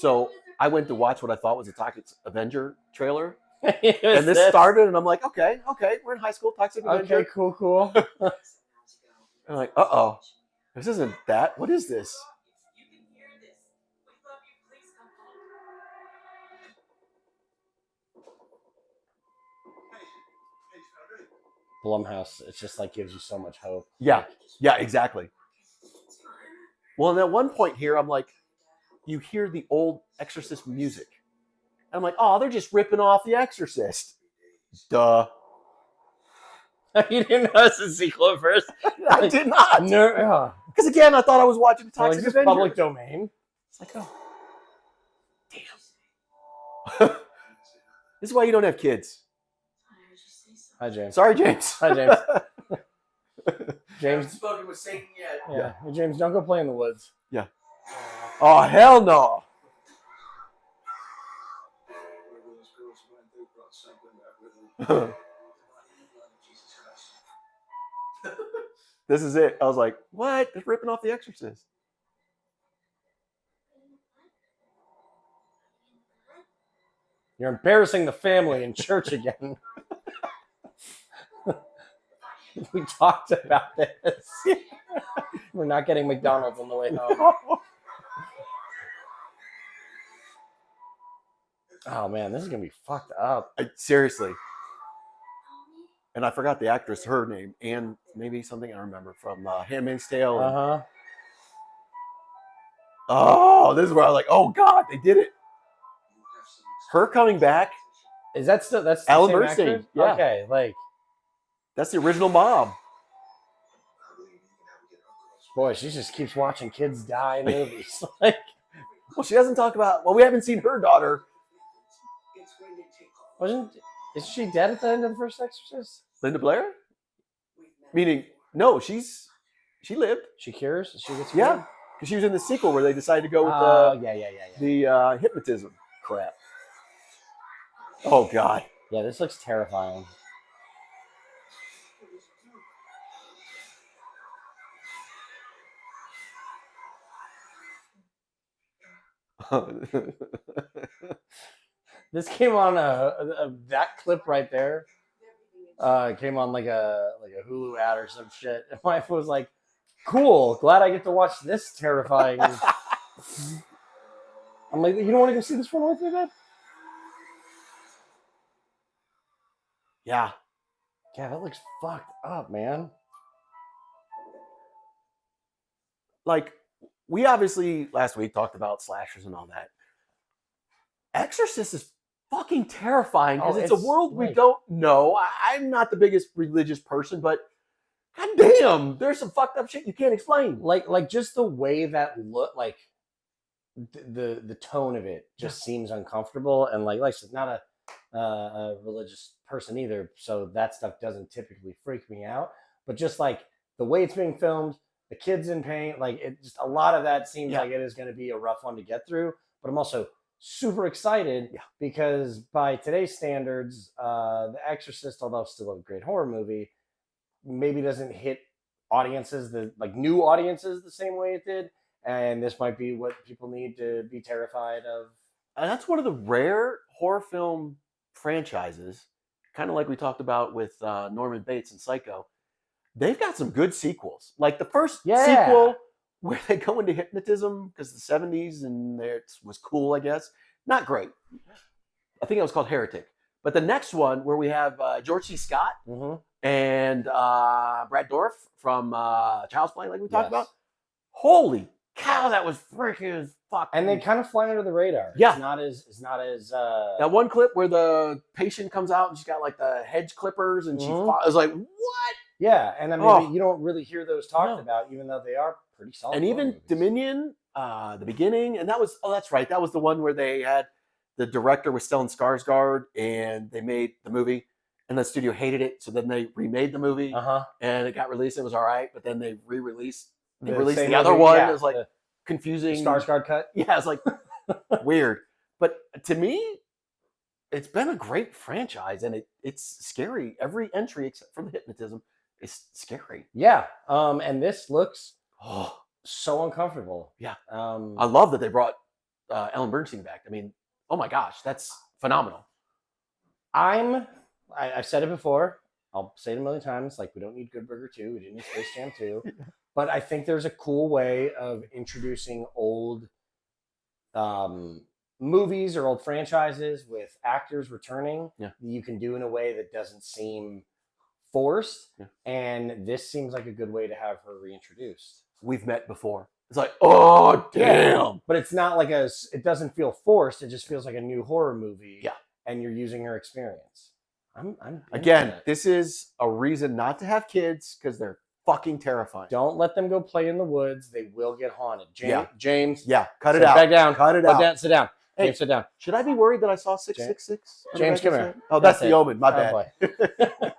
So I went to watch what I thought was a Toxic Avenger trailer. And And this started, and I'm like, okay, we're in high school, Toxic Avenger. Okay, cool. I'm like, uh-oh, this isn't that. What is this? Blumhouse, it's just like gives you so much hope. Yeah, exactly. Well, and at one point here, I'm like, you hear the old Exorcist music. And I'm like, oh, they're just ripping off the Exorcist. Duh. You didn't know it's a sequel at first? I did not. No. Because again, I thought I was watching the Toxic It's Avenger. public domain. It's like, oh, damn. This is why you don't have kids. Hi, James. Sorry, James. Hi, James. I haven't spoken with Satan yet. Yeah. Hey, James, don't go play in the woods. Yeah. Oh, hell no. This is it. I was like, what? They're ripping off The Exorcist. You're embarrassing the family in church again. We talked about this. We're not getting McDonald's on the way home. Oh, man, this is going to be fucked up. Seriously. And I forgot the actress, her name, and maybe something I remember from Handmaid's Tale. Uh-huh. Oh, this is where I was like, oh, God, they did it. Her coming back. Is that still, that's the Ellen same Burstyn, actress? yeah. Okay, like. That's the original mom. Boy, she just keeps watching kids die in movies. Like, well, she doesn't talk about, well, we haven't seen her daughter. Is she dead at the end of the first Exorcist? Linda Blair? Meaning, no, she lived. She cures? She gets cured? Yeah, because she was in the sequel where they decided to go with yeah. the hypnotism crap. Oh, God. Yeah, this looks terrifying. This came on that clip right there. Came on like a Hulu ad or some shit. And my wife was like, "Cool, glad I get to watch this terrifying." I'm like, "You don't want to go see this one with me, man?" Yeah. Yeah, that looks fucked up, man. Like, we obviously last week talked about slashers and all that. Exorcist is fucking terrifying because it's a world we don't know. I'm not the biggest religious person, but goddamn, there's some fucked up shit you can't explain. Like just the way that look, like the tone of it just seems uncomfortable, and like I said, not a religious person either, so that stuff doesn't typically freak me out. But just like the way it's being filmed, the kids in pain, like it just a lot of that seems like it is going to be a rough one to get through. But I'm also super excited because by today's standards, The Exorcist, although still a great horror movie, maybe doesn't hit audiences, new audiences the same way it did. And this might be what people need to be terrified of. And that's one of the rare horror film franchises, kind of like we talked about with Norman Bates and Psycho. They've got some good sequels. Like the first sequel where they go into hypnotism because the 70s and it was cool, I guess. Not great. I think it was called Heretic. But the next one where we have George C. Scott and Brad Dourif from Child's Play, like we talked about. Holy cow, that was freaking as fuck. And they kind of fly under the radar. Yeah. It's not as that one clip where the patient comes out and she's got like the hedge clippers and she was like, what? Yeah, and I mean, you don't really hear those talked about, even though they are pretty solid. And even movies. Dominion, the beginning, and that was, that's right. That was the one where they had, the director was Stellan Skarsgård, and they made the movie, and the studio hated it, so then they remade the movie, and it got released. It was all right, but then they released the other one. It was like confusing. Skarsgård cut? Yeah, it's like weird. But to me, it's been a great franchise, and it's scary. Every entry except for the hypnotism is scary. Yeah, and this looks so uncomfortable. Yeah. I love that they brought Ellen Bernstein back. I mean, oh my gosh, that's phenomenal. I've said it before. I'll say it a million times. Like, we don't need Good Burger 2. We didn't need Space Jam 2. But I think there's a cool way of introducing old movies or old franchises with actors returning. Yeah. You can do in a way that doesn't seem forced. Yeah. And this seems like a good way to have her reintroduced. We've met before. It's like, oh, damn. Yeah, but it's not like it doesn't feel forced. It just feels like a new horror movie. Yeah. And you're using her experience. Again, this is a reason not to have kids because they're fucking terrifying. Don't let them go play in the woods. They will get haunted. James. Yeah, cut it sit out. Back down. Cut it out. Sit down. Hey, James, sit down. Should I be worried that I saw 666? James, come here. Oh, that's the it. Omen. My Oh, bad. boy.